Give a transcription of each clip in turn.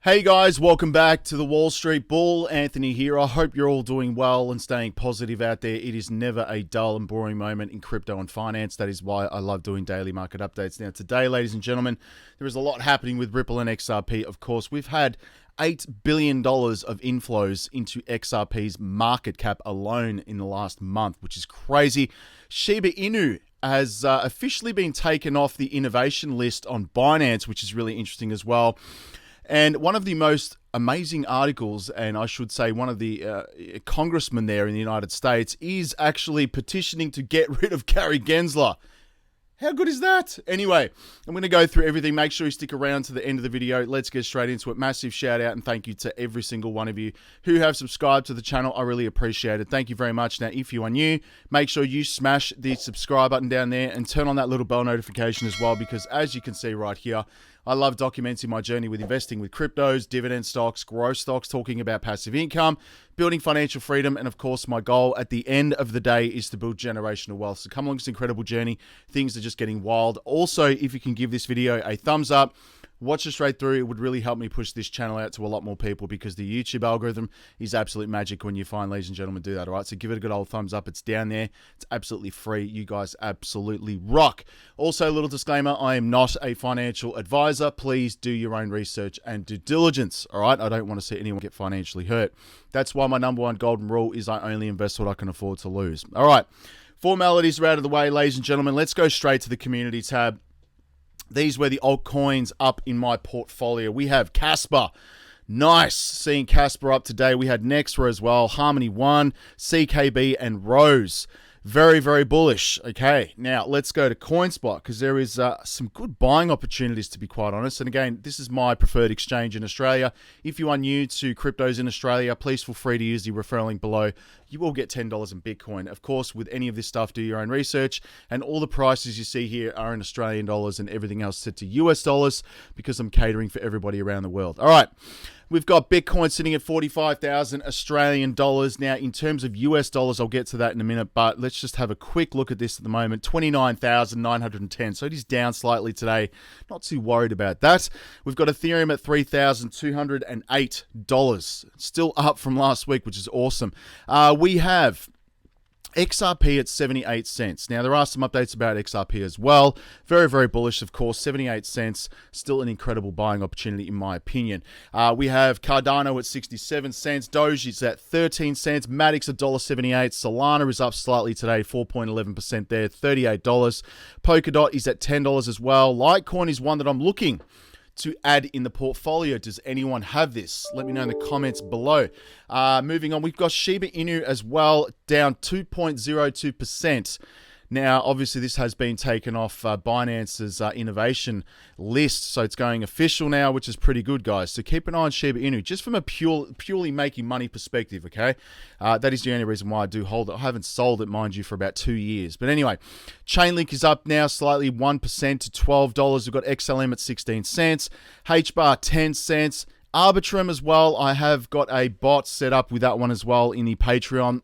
Hey guys, welcome back to the Wall Street Bull. Anthony here. I hope you're all doing well and staying positive out there. It is never a dull and boring moment in crypto and finance. That is why I love doing daily market updates. Now today, ladies and gentlemen, there is a lot happening with Ripple and XRP. Of course, we've had $8 billion of inflows into XRP's market cap alone in the last month, which is crazy. Shiba Inu has officially been taken off the innovation list on Binance, which is really interesting as well. And one of the most amazing articles, and I should say one of the congressmen there in the United States, is actually petitioning to get rid of Gary Gensler. How good is that? Anyway, I'm going to go through everything. Make sure you stick around to the end of the video. Let's get straight into it. Massive shout out and thank you to every single one of you who have subscribed to the channel. I really appreciate it. Thank you very much. Now, if you are new, make sure you smash the subscribe button down there and turn on that little bell notification as well, because as you can see right here, I love documenting my journey with investing with cryptos, dividend stocks, growth stocks, talking about passive income, building financial freedom, and of course, my goal at the end of the day is to build generational wealth. So come along this incredible journey. Things are just getting wild. Also, if you can give this video a thumbs up, watch it straight through. It would really help me push this channel out to a lot more people, because the YouTube algorithm is absolute magic when you find, ladies and gentlemen, do that. All right, so give it a good old thumbs up. It's down there. It's absolutely free. You guys absolutely rock. Also, a little disclaimer, I am not a financial advisor. Please do your own research and due diligence. All right, I don't want to see anyone get financially hurt. That's why my number one golden rule is I only invest what I can afford to lose. All right, formalities are out of the way, ladies and gentlemen. Let's go straight to the community tab. These were the altcoins up in my portfolio. We have Casper. Nice seeing Casper up today. We had Nextra as well, Harmony One, CKB, and Rose. Very, very bullish. Okay, now let's go to Coinspot, because there is some good buying opportunities, to be quite honest. And again, this is my preferred exchange in Australia. If you are new to cryptos in Australia, please feel free to use the referral link below. You will get $10 in Bitcoin. Of course, with any of this stuff, do your own research. And all the prices you see here are in Australian dollars and everything else set to US dollars, because I'm catering for everybody around the world. All right. We've got Bitcoin sitting at 45,000 Australian dollars. Now, in terms of US dollars, I'll get to that in a minute, but let's just have a quick look at this at the moment. 29,910. So it is down slightly today. Not too worried about that. We've got Ethereum at $3,208. Still up from last week, which is awesome. We have XRP at 78 cents. Now, there are some updates about XRP as well. Very, very bullish, of course. 78 cents. Still an incredible buying opportunity, in my opinion. We have Cardano at 67 cents. Doge is at 13 cents. Matic's $1.78. Solana is up slightly today, 4.11% there, $38. Polkadot is at $10 as well. Litecoin is one that I'm looking to add in the portfolio. Does anyone have this? Let me know in the comments below. Moving on, we've got Shiba Inu as well, down 2.02%. Now, obviously, this has been taken off Binance's innovation list, so it's going official now, which is pretty good, guys. So keep an eye on Shiba Inu, just from a purely making money perspective, okay? That is the only reason why I do hold it. I haven't sold it, mind you, for about 2 years. But anyway, Chainlink is up now slightly, 1% to $12. We've got XLM at 16 cents, HBAR 10 cents, Arbitrum as well. I have got a bot set up with that one as well in the Patreon,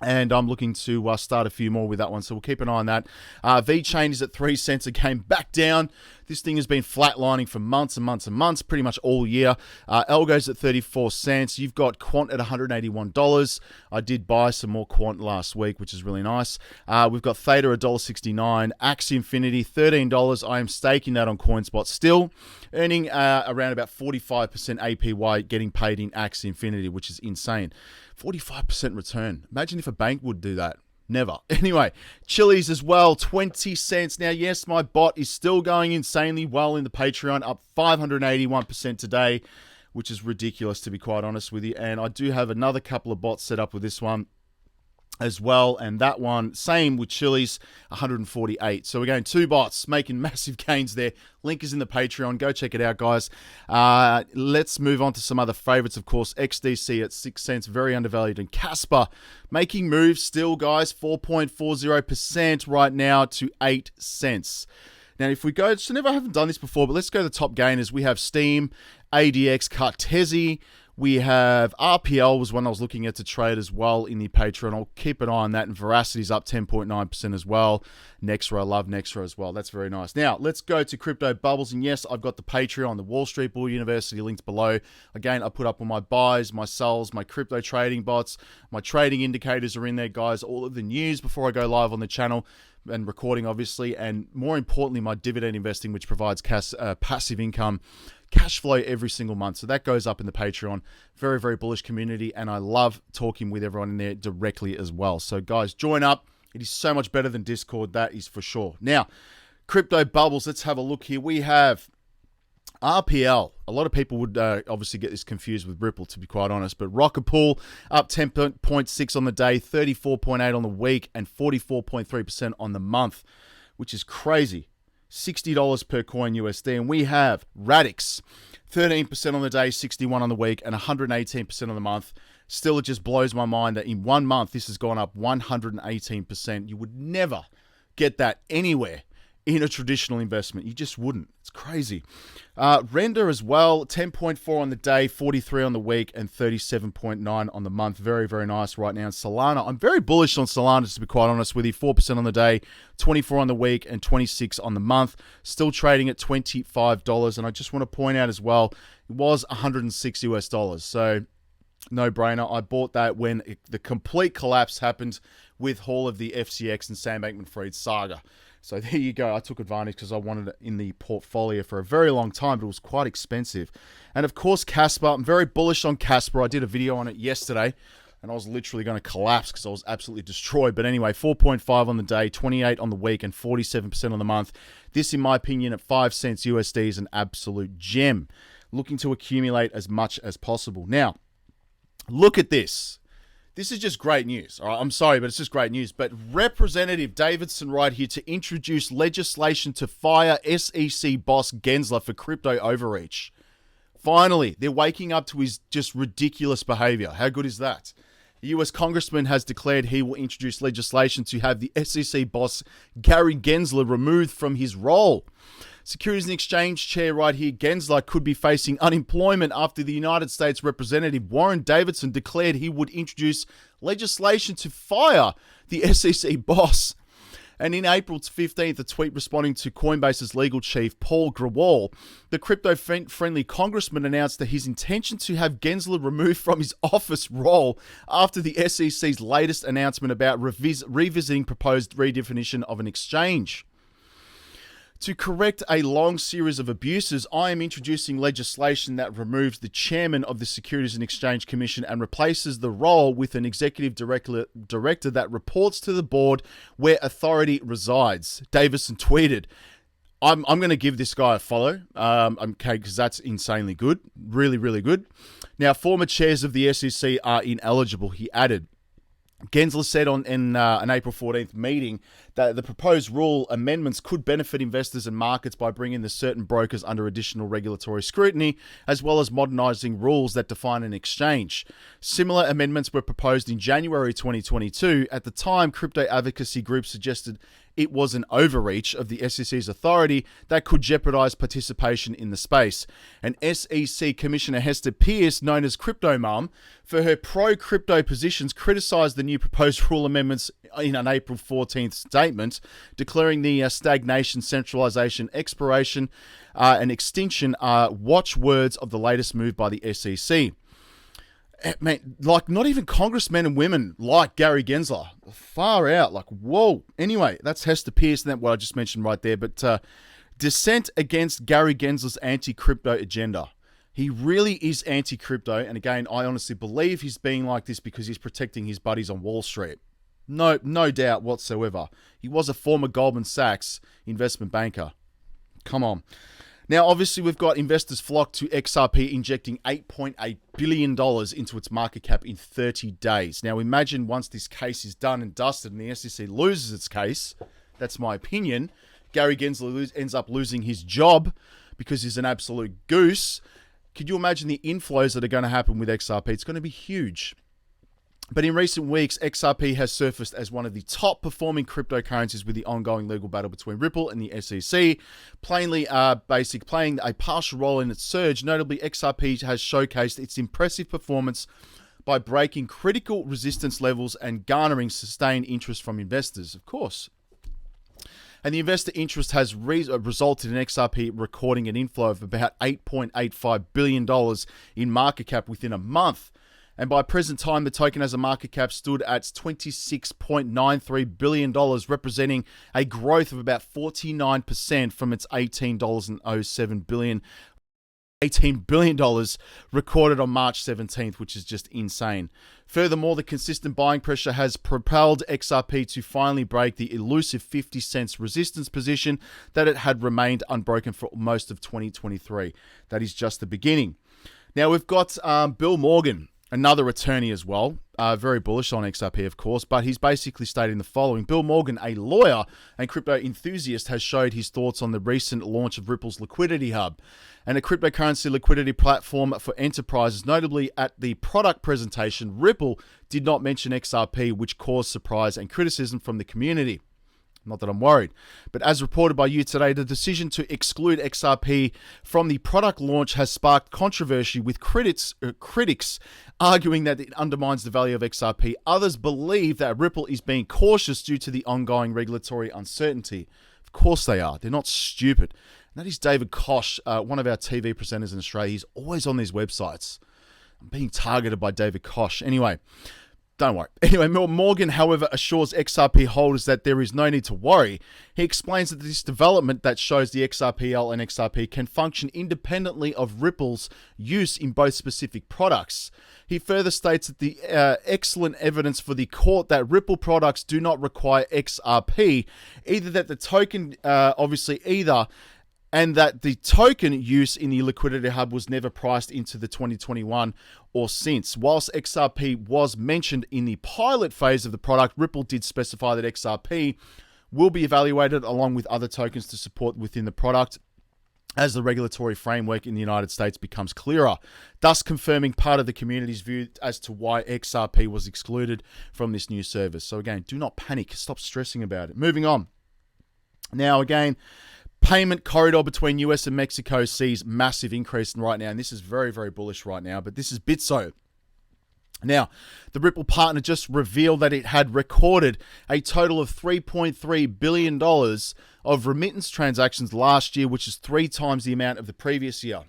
and I'm looking to start a few more with that one, so we'll keep an eye on that. VeChain is at 3 cents again, back down. This thing has been flatlining for months and months and months, pretty much all year. ALGO's at 34 cents. You've got Quant at $181. I did buy some more Quant last week, which is really nice. We've got Theta at $1.69. Axie Infinity, $13. I am staking that on Coinspot still, earning around about 45% APY getting paid in Axie Infinity, which is insane. 45% return. Imagine if a bank would do that. Never. Anyway, Chili's as well, 20 cents. Now, yes, my bot is still going insanely well in the Patreon, up 581% today, which is ridiculous, to be quite honest with you. And I do have another couple of bots set up with this one as well, and that one, same with Chili's, 148. So we're going 2 bots, making massive gains there. Link is in the Patreon. Go check it out, guys. Let's move on to some other favorites, of course. XDC at 6 cents, very undervalued. And Casper making moves still, guys, 4.40% right now to 8 cents. Now, if we go, so never haven't done this before, but let's go to the top gainers. We have Steam, ADX, Cartesi. We have RPL was one I was looking at to trade as well in the Patreon. I'll keep an eye on that. And Veracity's up 10.9% as well. Nexra, I love Nexra as well. That's very nice. Now, let's go to Crypto Bubbles. And yes, I've got the Patreon, the Wall Street Bull University linked below. Again, I put up all my buys, my sells, my crypto trading bots. My trading indicators are in there, guys. All of the news before I go live on the channel and recording, obviously. And more importantly, my dividend investing, which provides passive income, cash flow every single month. So that goes up in the Patreon. Very, very bullish community. And I love talking with everyone in there directly as well. So guys, join up. It is so much better than Discord. That is for sure. Now, Crypto Bubbles. Let's have a look here. We have RPL. A lot of people would obviously get this confused with Ripple, to be quite honest. But Rocket Pool up 10.6 on the day, 34.8 on the week, and 44.3% on the month, which is crazy. $60 per coin USD. And we have Radix, 13% on the day, 61 on the week, and 118% on the month. Still, it just blows my mind that in 1 month, this has gone up 118%. You would never get that anywhere in a traditional investment. You just wouldn't. It's crazy. Render as well, 10.4 on the day, 43 on the week, and 37.9 on the month. Very, very nice right now. And Solana, I'm very bullish on Solana, to be quite honest with you. 4% on the day, 24 on the week, and 26 on the month. Still trading at $25. And I just want to point out as well, it was $106 US. So no brainer. I bought that when the complete collapse happened with all of the FCX and Sam Bankman-Fried saga. So there you go. I took advantage because I wanted it in the portfolio for a very long time, but it was quite expensive. And of course, Casper. I'm very bullish on Casper. I did a video on it yesterday, and I was literally going to collapse because I was absolutely destroyed. But anyway, 4.5 on the day, 28 on the week, and 47% on the month. This, in my opinion, at 5 cents USD is an absolute gem. Looking to accumulate as much as possible. Now, look at this. This is just great news. All right, I'm sorry, but it's just great news. But Representative Davidson right here to introduce legislation to fire SEC boss Gensler for crypto overreach. Finally, they're waking up to his just ridiculous behavior. How good is that? The US congressman has declared he will introduce legislation to have the SEC boss Gary Gensler removed from his role. Securities and Exchange Chair right here, Gensler, could be facing unemployment after the United States Representative Warren Davidson declared he would introduce legislation to fire the SEC boss. And in April 15th, a tweet responding to Coinbase's legal chief, Paul Grewal, the crypto-friendly congressman announced that his intention to have Gensler removed from his office role after the SEC's latest announcement about revisiting proposed redefinition of an exchange. To correct a long series of abuses, I am introducing legislation that removes the chairman of the Securities and Exchange Commission and replaces the role with an executive director that reports to the board where authority resides. Davison tweeted, I'm going to give this guy a follow, okay, because that's insanely good. Really, really good. Now, former chairs of the SEC are ineligible, he added. Gensler said in an April 14th meeting that the proposed rule amendments could benefit investors and markets by bringing the certain brokers under additional regulatory scrutiny, as well as modernizing rules that define an exchange. Similar amendments were proposed in January 2022. At the time, crypto advocacy groups suggested it was an overreach of the SEC's authority that could jeopardize participation in the space. And SEC Commissioner Hester Peirce, known as Crypto Mum, for her pro-crypto positions, criticized the new proposed rule amendments in an April 14th statement, declaring the stagnation, centralization, expiration, and extinction are watchwords of the latest move by the SEC. Man, like, not even congressmen and women like Gary Gensler. Far out. Like, whoa. Anyway, that's Hester Peirce, and that's what I just mentioned right there. But dissent against Gary Gensler's anti-crypto agenda. He really is anti-crypto. And again, I honestly believe he's being like this because he's protecting his buddies on Wall Street. No doubt whatsoever. He was a former Goldman Sachs investment banker. Come on. Now, obviously, we've got investors flocked to XRP injecting $8.8 billion into its market cap in 30 days. Now, imagine once this case is done and dusted and the SEC loses its case, that's my opinion, Gary Gensler ends up losing his job because he's an absolute goose. Could you imagine the inflows that are going to happen with XRP? It's going to be huge. But in recent weeks, XRP has surfaced as one of the top performing cryptocurrencies with the ongoing legal battle between Ripple and the SEC, playing a partial role in its surge. Notably, XRP has showcased its impressive performance by breaking critical resistance levels and garnering sustained interest from investors, of course. And the investor interest has resulted in XRP recording an inflow of about $8.85 billion in market cap within a month. And by present time, the token as a market cap stood at $26.93 billion, representing a growth of about 49% from its $18.07 billion. $18 billion recorded on March 17th, which is just insane. Furthermore, the consistent buying pressure has propelled XRP to finally break the elusive 50 cents resistance position that it had remained unbroken for most of 2023. That is just the beginning. Now, we've got Bill Morgan, another attorney as well, very bullish on XRP, of course, but he's basically stating the following. Bill Morgan, a lawyer and crypto enthusiast, has showed his thoughts on the recent launch of Ripple's Liquidity Hub, and a cryptocurrency liquidity platform for enterprises. Notably, at the product presentation, Ripple did not mention XRP, which caused surprise and criticism from the community. Not that I'm worried. But as reported by you today, the decision to exclude XRP from the product launch has sparked controversy, with critics arguing that it undermines the value of XRP. Others believe that Ripple is being cautious due to the ongoing regulatory uncertainty. Of course they are. They're not stupid. And that is David Koch, one of our TV presenters in Australia. He's always on these websites. I'm being targeted by David Koch. Anyway, don't worry. Anyway, Morgan, however, assures XRP holders that there is no need to worry. He explains that this development that shows the XRPL and XRP can function independently of Ripple's use in both specific products. He further states that the excellent evidence for the court that Ripple products do not require XRP, either that the token, and that the token use in the Liquidity Hub was never priced into the 2021 or since. Whilst XRP was mentioned in the pilot phase of the product, Ripple did specify that XRP will be evaluated along with other tokens to support within the product as the regulatory framework in the United States becomes clearer, thus confirming part of the community's view as to why XRP was excluded from this new service. So again, do not panic. Stop stressing about it. Moving on. Now, again, payment corridor between US and Mexico sees massive increase right now, and this is very, very bullish right now, but this is Bitso. Now, the Ripple partner just revealed that it had recorded a total of $3.3 billion of remittance transactions last year, which is 3 times the amount of the previous year.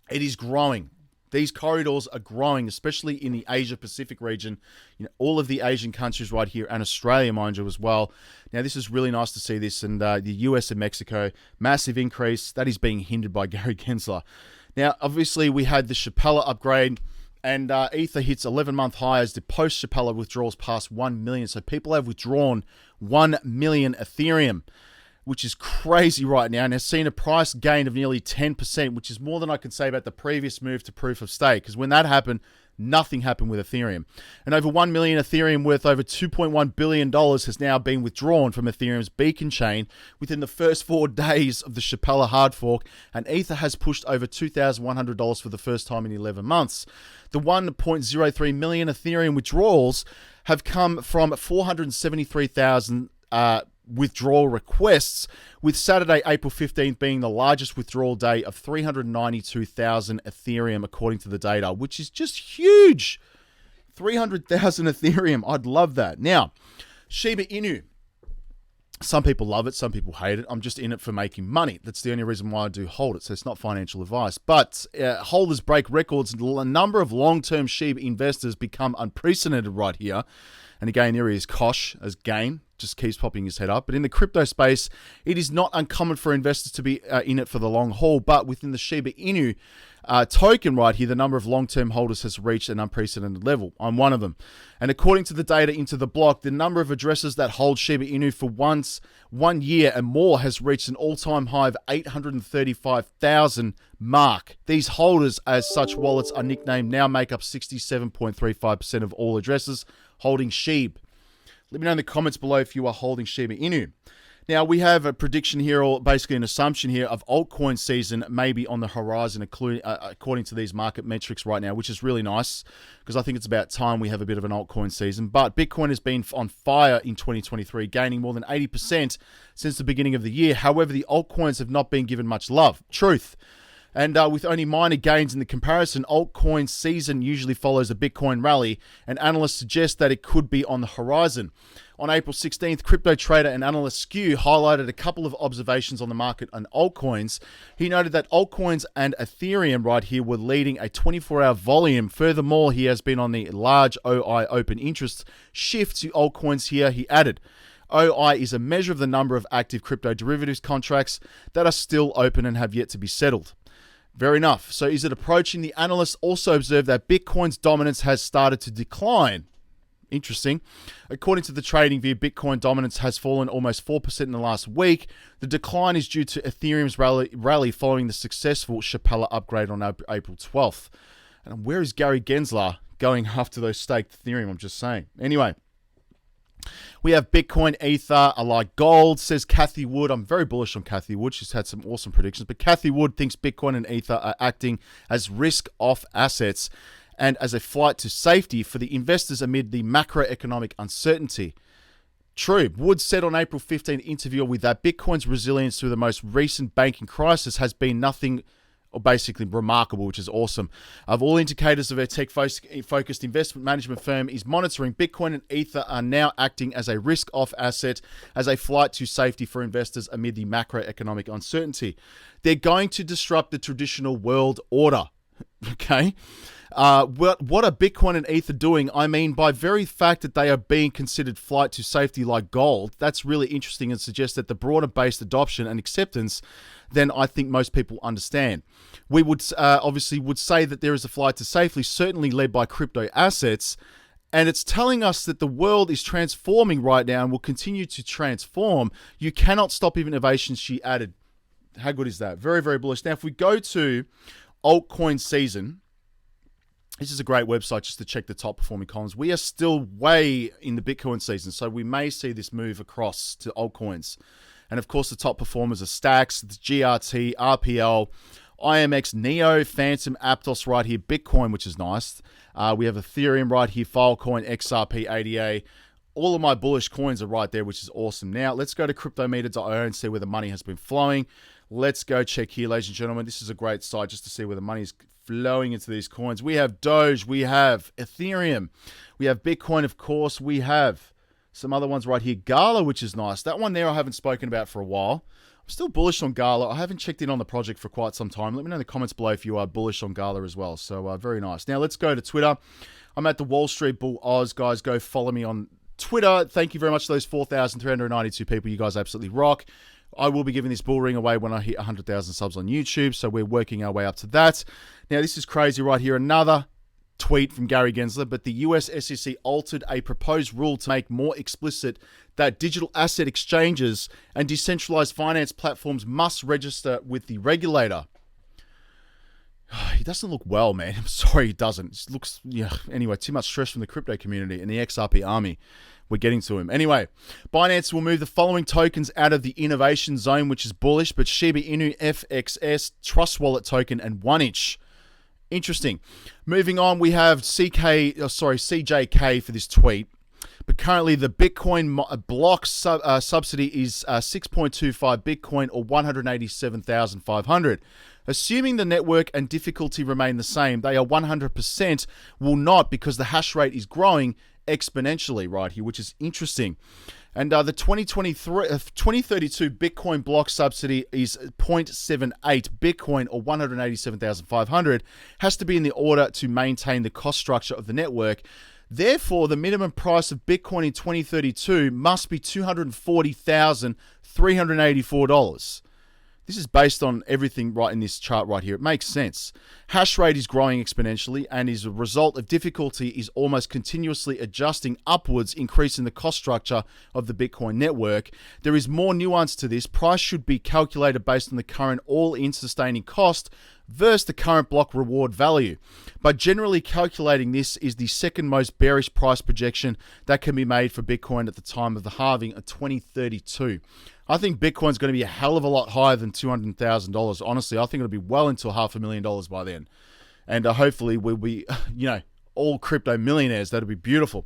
It is growing. These corridors are growing, especially in the Asia-Pacific region. You know, all of the Asian countries right here, and Australia, mind you, as well. Now, this is really nice to see this. And the US and Mexico, massive increase. That is being hindered by Gary Gensler. Now, obviously, we had the Shapella upgrade, and Ether hits 11-month high as the post-Shapella withdrawals pass 1 million. So people have withdrawn 1 million Ethereum, which is crazy right now, and has seen a price gain of nearly 10%, which is more than I can say about the previous move to proof of stake, because when that happened, nothing happened with Ethereum. And over 1 million Ethereum worth over $2.1 billion has now been withdrawn from Ethereum's beacon chain within the first 4 days of the Shapella hard fork, and Ether has pushed over $2,100 for the first time in 11 months. The 1.03 million Ethereum withdrawals have come from 473,000 withdrawal requests, with Saturday, April 15th being the largest withdrawal day of 392,000 Ethereum, according to the data, which is just huge. 300,000 Ethereum. I'd love that. Now, Shiba Inu. Some people love it. Some people hate it. I'm just in it for making money. That's the only reason why I do hold it. So it's not financial advice. But holders break records. A number of long-term Shiba investors become unprecedented right here. And again, there is Koch as Game. Just keeps popping his head up. But in the crypto space, it is not uncommon for investors to be in it for the long haul. But within the Shiba Inu token right here, the number of long-term holders has reached an unprecedented level. I'm one of them. And according to the data into the block, the number of addresses that hold Shiba Inu for 1 year and more has reached an all-time high of 835,000 mark. These holders, as such wallets are nicknamed, now make up 67.35% of all addresses holding SHIB. Let me know in the comments below if you are holding Shiba Inu. Now, we have a prediction here, or basically an assumption here, of altcoin season maybe on the horizon, according to these market metrics right now, which is really nice because I think it's about time we have a bit of an altcoin season. But Bitcoin has been on fire in 2023, gaining more than 80% since the beginning of the year. However, the altcoins have not been given much love. Truth. And with only minor gains in the comparison, altcoin season usually follows a Bitcoin rally, and analysts suggest that it could be on the horizon. On April 16th, crypto trader and analyst Skew highlighted a couple of observations on the market and altcoins. He noted that altcoins and Ethereum right here were leading a 24-hour volume. Furthermore, he has been on the large OI open interest shift to altcoins here. He added, OI is a measure of the number of active crypto derivatives contracts that are still open and have yet to be settled. Fair enough. So is it approaching? The analysts also observed that Bitcoin's dominance has started to decline. Interesting. According to the trading view, Bitcoin dominance has fallen almost 4% in the last week. The decline is due to Ethereum's rally following the successful Shapella upgrade on April 12th. And where is Gary Gensler going after those staked Ethereum? I'm just saying. Anyway, we have Bitcoin, Ether, I like gold, says Kathy Wood. I'm very bullish on Kathy Wood. She's had some awesome predictions. But Kathy Wood thinks Bitcoin and Ether are acting as risk-off assets and as a flight to safety for the investors amid the macroeconomic uncertainty. True. Wood said on April 15th interview with that Bitcoin's resilience through the most recent banking crisis has been nothing or basically remarkable, which is awesome. Of all indicators of a tech-focused investment management firm is monitoring, Bitcoin and Ether are now acting as a risk-off asset, as a flight to safety for investors amid the macroeconomic uncertainty. They're going to disrupt the traditional world order. Okay? What are Bitcoin and Ether doing? I mean, by very fact that they are being considered flight to safety like gold, that's really interesting and suggests that the broader based adoption and acceptance than I think most people understand. We would obviously would say that there is a flight to safety, certainly led by crypto assets, and it's telling us that the world is transforming right now and will continue to transform. You cannot stop innovation, she added. How good is that? Very, very bullish. Now, if we go to altcoin season, this is a great website just to check the top performing columns. We are still way in the Bitcoin season, so we may see this move across to altcoins. And of course, the top performers are Stacks, the GRT, RPL, IMX, Neo, Phantom, Aptos right here, Bitcoin, which is nice. We have Ethereum right here, Filecoin, XRP, ADA. All of my bullish coins are right there, which is awesome. Now, let's go to cryptometer.io and see where the money has been flowing. Let's go check here, ladies and gentlemen. This is a great site just to see where the money is flowing into these coins. We have Doge, we have Ethereum, we have Bitcoin, of course. We have some other ones right here. Gala, which is nice. That one there I haven't spoken about for a while. I'm still bullish on Gala. I haven't checked in on the project for quite some time. Let me know in the comments below if you are bullish on Gala as well. So very nice. Now let's go to Twitter. I'm at the Wall Street Bull Oz. Guys, go follow me on Twitter. Thank you very much to those 4,392 people. You guys absolutely rock. I will be giving this bull ring away when I hit 100,000 subs on YouTube, so we're working our way up to that. Now, this is crazy right here. Another tweet from Gary Gensler, but the US SEC altered a proposed rule to make more explicit that digital asset exchanges and decentralized finance platforms must register with the regulator. He doesn't look well, man. I'm sorry, he doesn't. It looks, yeah. Anyway, too much stress from the crypto community and the XRP army. We're getting to him. Anyway, Binance will move the following tokens out of the innovation zone, which is bullish, but Shiba Inu, FXS, Trust Wallet token, and 1inch. Interesting. Moving on, we have CJK for this tweet. But currently, the Bitcoin block subsidy is 6.25 Bitcoin or 187,500. Assuming the network and difficulty remain the same, they are 100% will not, because the hash rate is growing exponentially right here, which is interesting. And the 2032 Bitcoin block subsidy is 0.78 Bitcoin or 187,500, has to be in the order to maintain the cost structure of the network. Therefore, the minimum price of Bitcoin in 2032 must be $240,384. This is based on everything right in this chart right here. It makes sense. Hash rate is growing exponentially and as a result of difficulty is almost continuously adjusting upwards, increasing the cost structure of the Bitcoin network. There is more nuance to this. Price should be calculated based on the current all-in sustaining cost versus the current block reward value. But generally calculating this is the second most bearish price projection that can be made for Bitcoin at the time of the halving of 2032. I think Bitcoin's going to be a hell of a lot higher than $200,000. Honestly, I think it'll be well into $500,000 by then. And hopefully we'll be, all crypto millionaires. That'll be beautiful.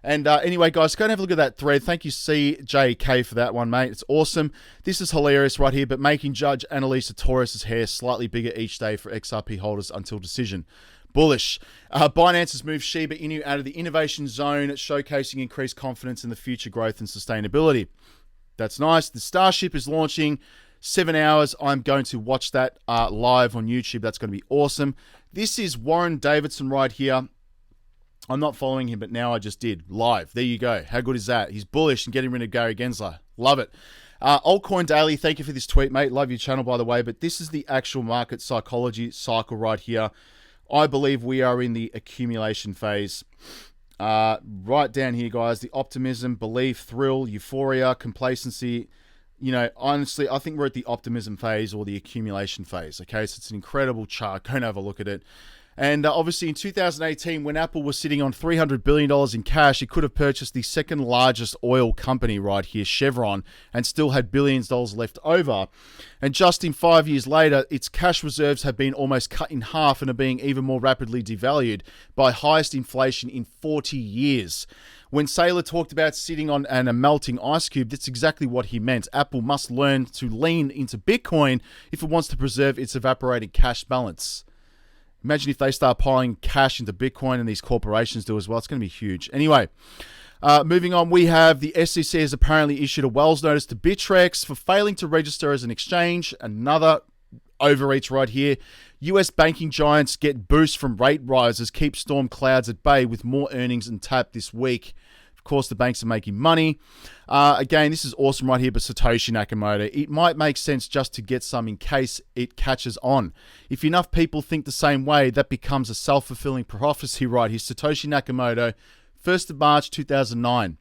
And anyway, guys, go and have a look at that thread. Thank you, CJK, for that one, mate. It's awesome. This is hilarious right here, but making Judge Annalisa Torres's hair slightly bigger each day for XRP holders until decision. Bullish. Binance has moved Shiba Inu out of the innovation zone, showcasing increased confidence in the future growth and sustainability. That's nice. The Starship is launching 7 hours. I'm going to watch that live on YouTube. That's going to be awesome. This is Warren Davidson right here. I'm not following him, but now I just did. Live. There you go. How good is that? He's bullish and getting rid of Gary Gensler. Love it. Altcoin Daily, thank you for this tweet, mate. Love your channel, by the way. But this is the actual market psychology cycle right here. I believe we are in the accumulation phase. Right down here, guys. The optimism, belief, thrill, euphoria, complacency. Honestly, I think we're at the optimism phase or the accumulation phase. Okay, so it's an incredible chart. Go and have a look at it. And obviously in 2018, when Apple was sitting on $300 billion in cash, it could have purchased the second largest oil company right here, Chevron, and still had billions of dollars left over. And just in 5 years later, its cash reserves have been almost cut in half and are being even more rapidly devalued by highest inflation in 40 years. When Saylor talked about sitting on a melting ice cube, that's exactly what he meant. Apple must learn to lean into Bitcoin if it wants to preserve its evaporating cash balance. Imagine if they start piling cash into Bitcoin and these corporations do as well. It's going to be huge. Anyway, moving on, we have the SEC has apparently issued a Wells notice to Bittrex for failing to register as an exchange. Another overreach right here. US banking giants get boost from rate rises, keep storm clouds at bay with more earnings and tap this week. Of course, the banks are making money. Again, this is awesome right here, but Satoshi Nakamoto. It might make sense just to get some in case it catches on. If enough people think the same way, that becomes a self-fulfilling prophecy right here. Satoshi Nakamoto, 1st of March 2009.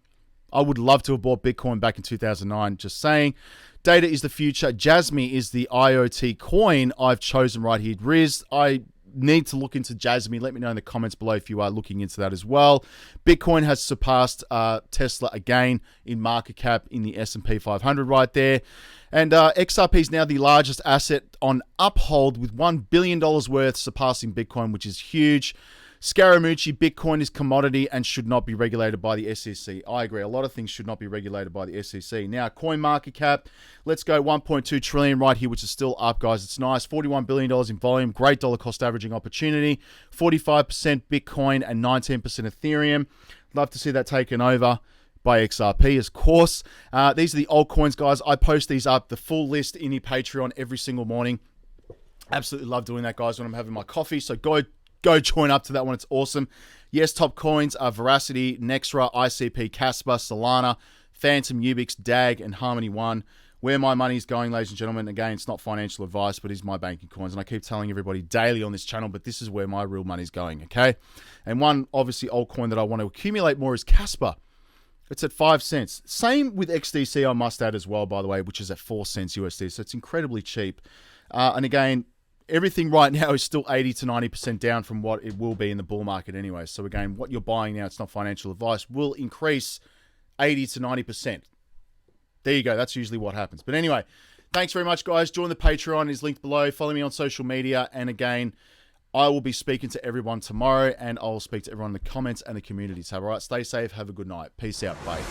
I would love to have bought Bitcoin back in 2009, just saying. Data is the future. Jasmy is the IOTA coin I've chosen right here. Riz, I need to look into Jasmy. Let me know in the comments below if you are looking into that as well. Bitcoin has surpassed Tesla again in market cap in the S&P 500 right there. And XRP is now the largest asset on Uphold with $1 billion worth, surpassing Bitcoin, which is huge. Scaramucci, Bitcoin is commodity and should not be regulated by the SEC. I agree. A lot of things should not be regulated by the SEC. Now, coin market cap, let's go 1.2 trillion right here, which is still up, guys. It's nice. $41 billion in volume. Great dollar cost averaging opportunity. 45% Bitcoin and 19% Ethereum. Love to see that taken over by XRP, of course. These are the altcoins, guys. I post these up, the full list in your Patreon every single morning. Absolutely love doing that, guys, when I'm having my coffee. So go join up to that one. It's awesome. Yes, top coins are Veracity, Nexra, ICP, Casper, Solana, Phantom, Ubix, DAG, and Harmony One. Where my money is going, ladies and gentlemen, again, it's not financial advice, but it's my banking coins. And I keep telling everybody daily on this channel, but this is where my real money is going, okay? And one, obviously, altcoin that I want to accumulate more is Casper. It's at 5 cents. Same with XDC, I must add as well, by the way, which is at 4 cents USD. So it's incredibly cheap. And again, everything right now is still 80 to 90% down from what it will be in the bull market anyway. So again, what you're buying now, it's not financial advice, will increase 80 to 90%. There you go. That's usually what happens. But anyway, thanks very much, guys. Join the Patreon. It's linked below. Follow me on social media. And again, I will be speaking to everyone tomorrow, and I'll speak to everyone in the comments and the community tab. All right, stay safe. Have a good night. Peace out. Bye.